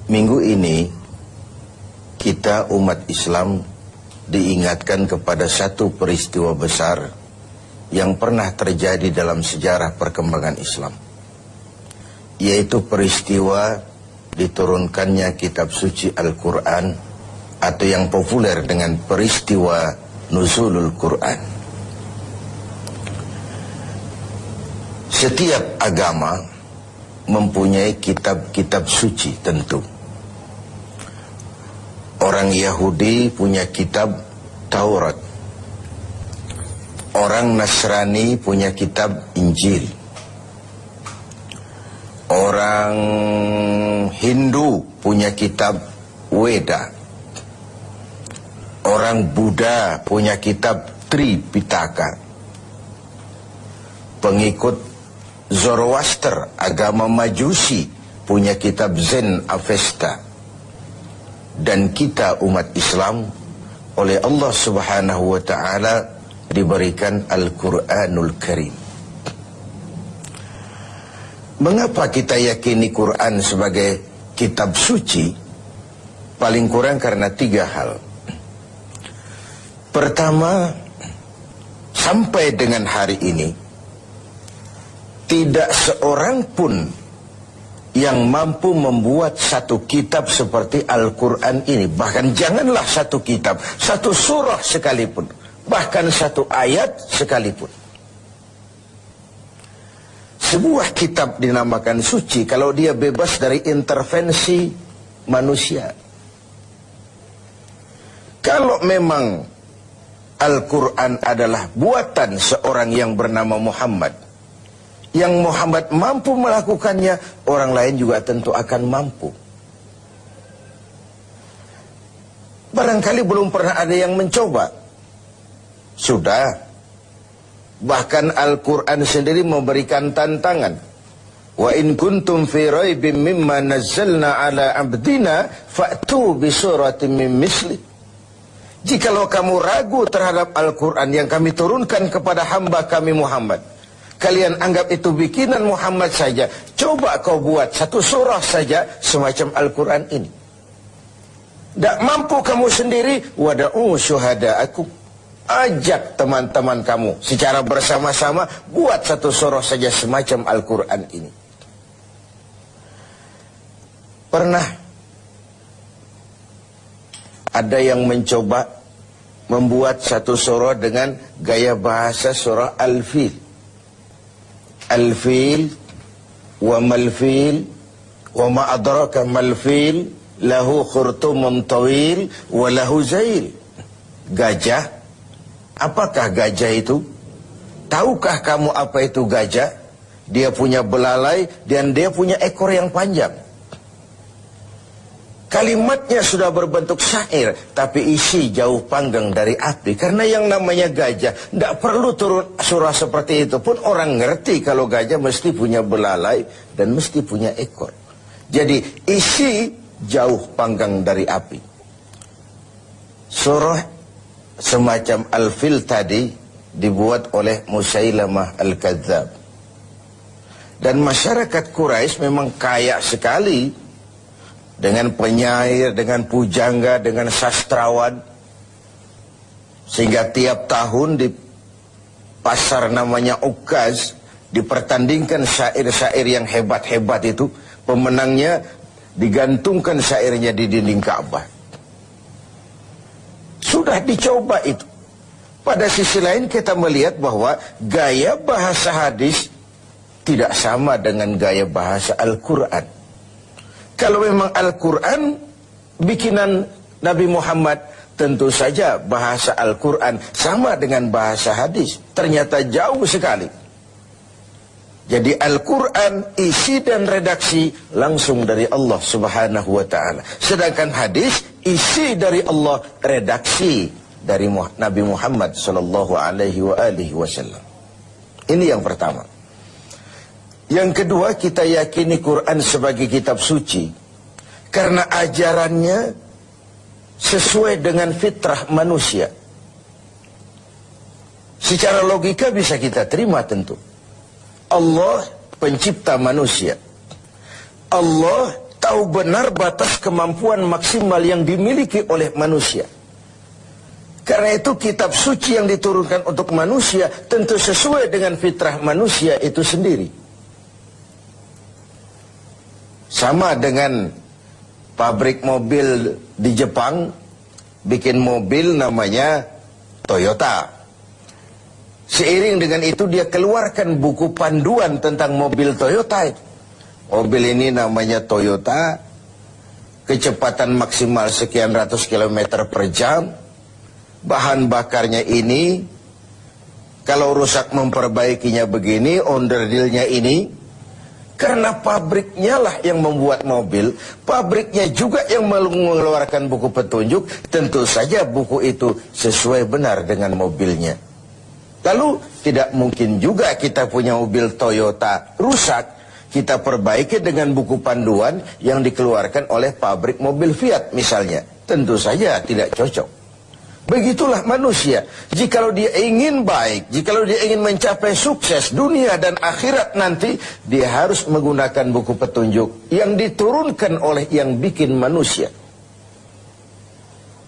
Minggu ini kita umat Islam diingatkan kepada satu peristiwa besar yang pernah terjadi dalam sejarah perkembangan Islam, yaitu peristiwa diturunkannya kitab suci Al-Quran, atau yang populer dengan peristiwa Nuzulul Quran. Setiap agama mempunyai kitab-kitab suci tentu. Orang Yahudi punya kitab Taurat. Orang Nasrani punya kitab Injil. Orang Hindu punya kitab Weda. Orang Buddha punya kitab Tripitaka. Pengikut Zoroaster, agama Majusi, punya kitab Zen Avesta. Dan kita umat Islam oleh Allah Subhanahu wa ta'ala diberikan Al-Quranul Karim. Mengapa kita yakini Quran sebagai kitab suci? Paling kurang karena 3 hal. Pertama, sampai dengan hari ini tidak seorang pun yang mampu membuat satu kitab seperti Al-Quran ini. Bahkan janganlah satu kitab, satu surah sekalipun, bahkan satu ayat sekalipun. Sebuah kitab dinamakan suci kalau dia bebas dari intervensi manusia. Kalau memang Al-Quran adalah buatan seorang yang bernama Muhammad, yang Muhammad mampu melakukannya, orang lain juga tentu akan mampu. Barangkali belum pernah ada yang mencoba. Sudah. Bahkan Al-Quran sendiri memberikan tantangan. Wa in kuntum fi raibim mimma nazzalna ala abdina fa'tu bi suratin min misli. Jikalau kamu ragu terhadap Al-Quran yang kami turunkan kepada hamba kami Muhammad, kalian anggap itu bikinan Muhammad saja, coba kau buat satu surah saja semacam Al-Quran ini. Tak mampu kamu sendiri, wada'u syuhada'akum, ajak teman-teman kamu secara bersama-sama buat satu surah saja semacam Al-Quran ini. Pernah ada yang mencoba membuat satu surah dengan gaya bahasa surah Al-Fil. Al-Fil wa mal-fil wa ma adraka mal-fil lahu khurtumun tawil wa lahu zail. Gajah. Apakah gajah itu? Tahukah kamu apa itu gajah? Dia punya belalai dan dia punya ekor yang panjang. Kalimatnya sudah berbentuk syair, tapi isi jauh panggang dari api. Karena yang namanya gajah, tidak perlu turun surah seperti itu pun orang ngerti kalau gajah mesti punya belalai dan mesti punya ekor. Jadi isi jauh panggang dari api. Surah semacam Al-Fil tadi dibuat oleh Musailamah Al-Kadzab. Dan masyarakat Quraisy memang kaya sekali dengan penyair, dengan pujangga, dengan sastrawan. Sehingga tiap tahun di pasar namanya Ukaz dipertandingkan syair-syair yang hebat-hebat itu. Pemenangnya digantungkan syairnya di dinding Ka'bah. Sudah dicoba itu. Pada sisi lain kita melihat bahwa gaya bahasa hadis tidak sama dengan gaya bahasa Al-Quran. Kalau memang Al-Quran bikinan Nabi Muhammad, tentu saja bahasa Al-Quran sama dengan bahasa hadis. Ternyata jauh sekali. Jadi Al-Quran isi dan redaksi langsung dari Allah Subhanahu wa ta'ala. Sedangkan hadis isi dari Allah, redaksi dari Nabi Muhammad sallallahu alaihi wasallam. Ini yang pertama. Yang kedua, kita yakini Quran sebagai kitab suci karena ajarannya sesuai dengan fitrah manusia. Secara logika bisa kita terima tentu. Allah pencipta manusia. Allah tahu benar batas kemampuan maksimal yang dimiliki oleh manusia. Karena itu kitab suci yang diturunkan untuk manusia tentu sesuai dengan fitrah manusia itu sendiri. Sama dengan pabrik mobil di Jepang bikin mobil namanya Toyota. Seiring dengan itu dia keluarkan buku panduan tentang mobil Toyota. Mobil ini namanya Toyota, kecepatan maksimal sekian ratus kilometer per jam, bahan bakarnya ini, kalau rusak memperbaikinya begini, onderdilnya ini. Karena pabriknya lah yang membuat mobil, pabriknya juga yang mengeluarkan buku petunjuk, tentu saja buku itu sesuai benar dengan mobilnya. Lalu tidak mungkin juga kita punya mobil Toyota rusak, kita perbaiki dengan buku panduan yang dikeluarkan oleh pabrik mobil Fiat misalnya. Tentu saja tidak cocok. Begitulah manusia. Jikalau dia ingin baik, jikalau dia ingin mencapai sukses dunia dan akhirat nanti, dia harus menggunakan buku petunjuk yang diturunkan oleh yang bikin manusia.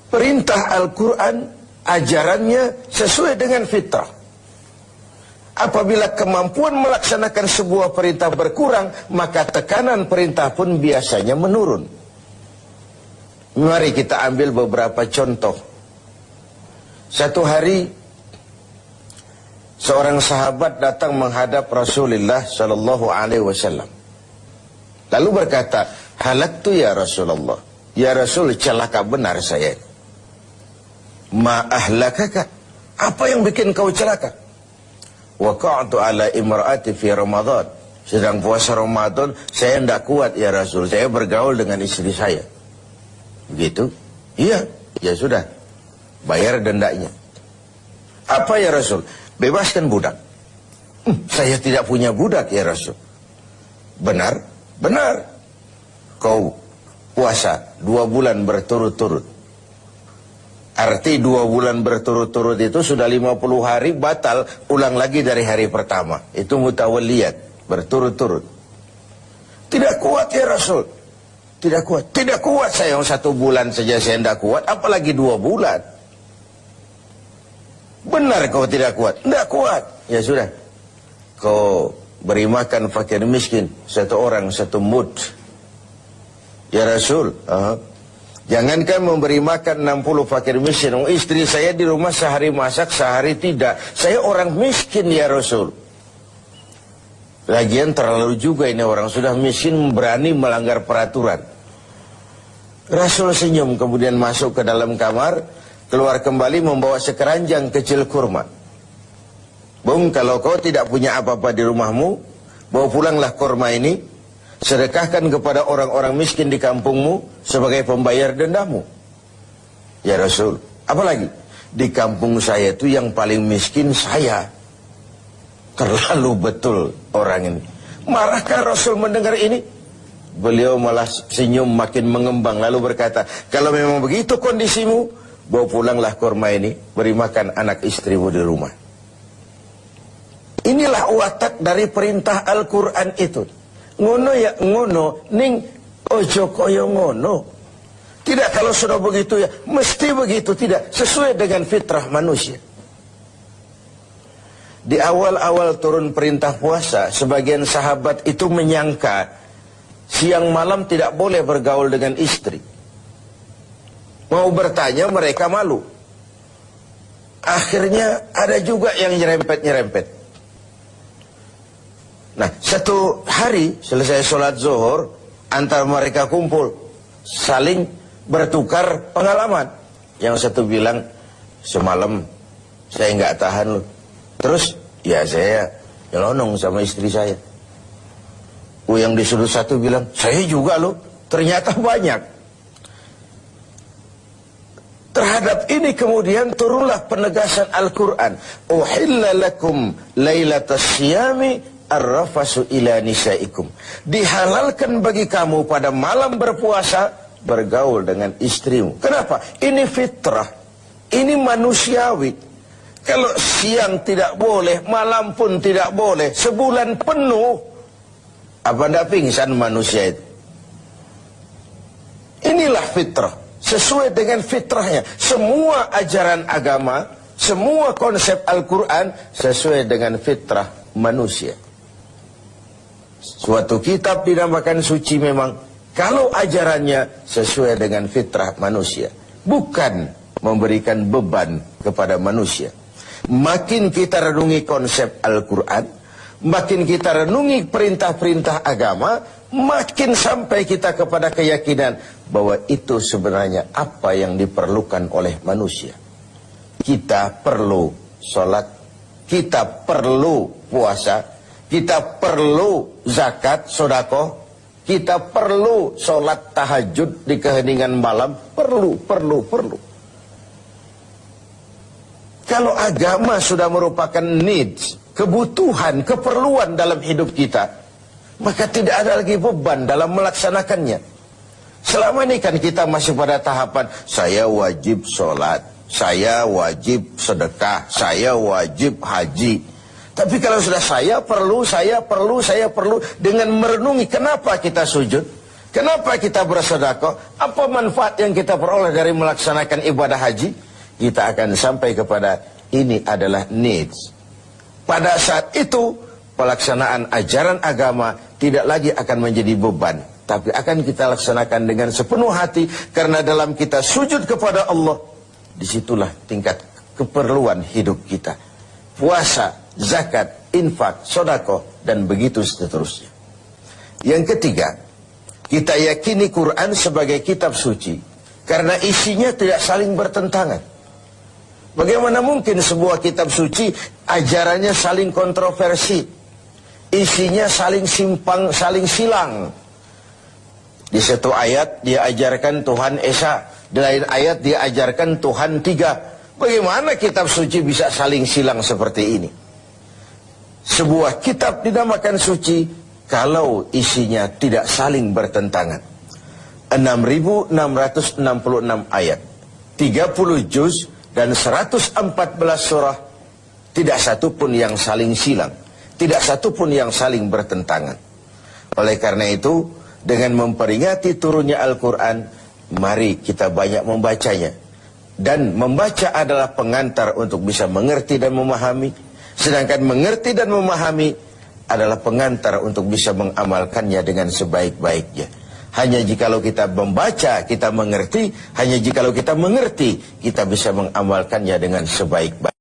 Perintah Al-Quran, ajarannya sesuai dengan fitrah. Apabila kemampuan melaksanakan sebuah perintah berkurang, maka tekanan perintah pun biasanya menurun. Mari kita ambil beberapa contoh. Satu hari, seorang sahabat datang menghadap Rasulullah Sallallahu Alaihi Wasallam. Lalu berkata, halaktu ya Rasulullah. Ya Rasul, celaka benar saya. Ma ahlakaka? Apa yang bikin kau celaka? Waqa'tu ala imra'ati fi Ramadan. Sedang puasa Ramadan, saya tidak kuat ya Rasul. Saya bergaul dengan istri saya. Begitu? Iya, ya sudah. Bayar dendanya. Apa ya Rasul? Bebaskan budak. Saya tidak punya budak ya Rasul. Benar? Benar. Kau puasa 2 bulan berturut-turut. Arti 2 bulan berturut-turut itu sudah 50 hari batal, ulang lagi dari hari pertama. Itu mutawalliyat, berturut-turut. Tidak kuat ya Rasul. Tidak kuat. Tidak kuat saya, 1 bulan saja saya tidak kuat, apalagi 2 bulan. Benar kau tidak kuat? Tidak kuat. Ya sudah. Kau beri makan fakir miskin, 1 orang 1 mud. Ya Rasul, jangankan memberi makan 60 fakir miskin. Istri saya di rumah sehari masak, sehari tidak. Saya orang miskin ya Rasul. Lagian terlalu juga ini orang sudah miskin berani melanggar peraturan. Rasul senyum kemudian masuk ke dalam kamar, keluar kembali membawa sekeranjang kecil kurma. Bung, kalau kau tidak punya apa-apa di rumahmu, bawa pulanglah kurma ini. Sedekahkan kepada orang-orang miskin di kampungmu sebagai pembayar dendamu. Ya Rasul, apalagi? Di kampung saya itu yang paling miskin saya. Terlalu betul orang ini. Marahkah Rasul mendengar ini? Beliau malah senyum makin mengembang lalu berkata, kalau memang begitu kondisimu, bawa pulanglah kurma ini, beri makan anak istrimu di rumah. Inilah watak dari perintah Al-Quran itu. Ngono ya ngono, ning ojo koyo ngono. Tidak, kalau sudah begitu ya mesti begitu, tidak sesuai dengan fitrah manusia. Di awal-awal turun perintah puasa, sebagian sahabat itu menyangka siang malam tidak boleh bergaul dengan istri. Mau bertanya mereka malu. Akhirnya ada juga yang nyerempet-nyerempet. Nah, satu hari selesai sholat zuhur, antara mereka kumpul, saling bertukar pengalaman. Yang satu bilang, semalam saya nggak tahan loh. Terus, ya saya nyelonong sama istri saya. Yang di sudut satu bilang, saya juga loh. Ternyata banyak. Terhadap ini kemudian turunlah penegasan Al-Quran. Uhilla lakum laylatas siyami ar-rafasu ila nisaikum. Dihalalkan bagi kamu pada malam berpuasa bergaul dengan istrimu. Kenapa? Ini fitrah. Ini manusiawi. Kalau siang tidak boleh, malam pun tidak boleh, sebulan penuh, apa ndak pingsan manusia itu? Inilah fitrah. Sesuai dengan fitrahnya. Semua ajaran agama, semua konsep Al-Quran sesuai dengan fitrah manusia. Suatu kitab dinamakan suci memang kalau ajarannya sesuai dengan fitrah manusia, bukan memberikan beban kepada manusia. Makin kita renungi konsep Al-Quran, makin kita renungi perintah-perintah agama, makin sampai kita kepada keyakinan bahwa itu sebenarnya apa yang diperlukan oleh manusia. Kita perlu sholat, kita perlu puasa, kita perlu zakat, sedekah, kita perlu sholat tahajud di keheningan malam, perlu. Kalau agama sudah merupakan needs, kebutuhan, keperluan dalam hidup kita, maka tidak ada lagi beban dalam melaksanakannya. Selama ini kan kita masih pada tahapan, saya wajib sholat, saya wajib sedekah, saya wajib haji. Tapi kalau sudah saya perlu, dengan merenungi kenapa kita sujud, kenapa kita bersedekah, apa manfaat yang kita peroleh dari melaksanakan ibadah haji, kita akan sampai kepada ini adalah needs. Pada saat itu, pelaksanaan ajaran agama tidak lagi akan menjadi beban, tapi akan kita laksanakan dengan sepenuh hati, karena dalam kita sujud kepada Allah, disitulah tingkat keperluan hidup kita. Puasa, zakat, infak, sedekah, dan begitu seterusnya. Yang ketiga, kita yakini Quran sebagai kitab suci karena isinya tidak saling bertentangan. Bagaimana mungkin sebuah kitab suci ajarannya saling kontroversi, isinya saling simpang, saling silang. Di satu ayat dia ajarkan Tuhan Esa, di lain ayat dia ajarkan Tuhan tiga. Bagaimana kitab suci bisa saling silang seperti ini? Sebuah kitab dinamakan suci kalau isinya tidak saling bertentangan. 6.666 ayat, 30 juz dan 114 surah, tidak satu pun yang saling silang, tidak satu pun yang saling bertentangan. Oleh karena itu, dengan memperingati turunnya Al-Quran, mari kita banyak membacanya. Dan membaca adalah pengantar untuk bisa mengerti dan memahami. Sedangkan mengerti dan memahami adalah pengantar untuk bisa mengamalkannya dengan sebaik-baiknya. Hanya jikalau kita membaca, kita mengerti. Hanya jikalau kita mengerti, kita bisa mengamalkannya dengan sebaik-baiknya.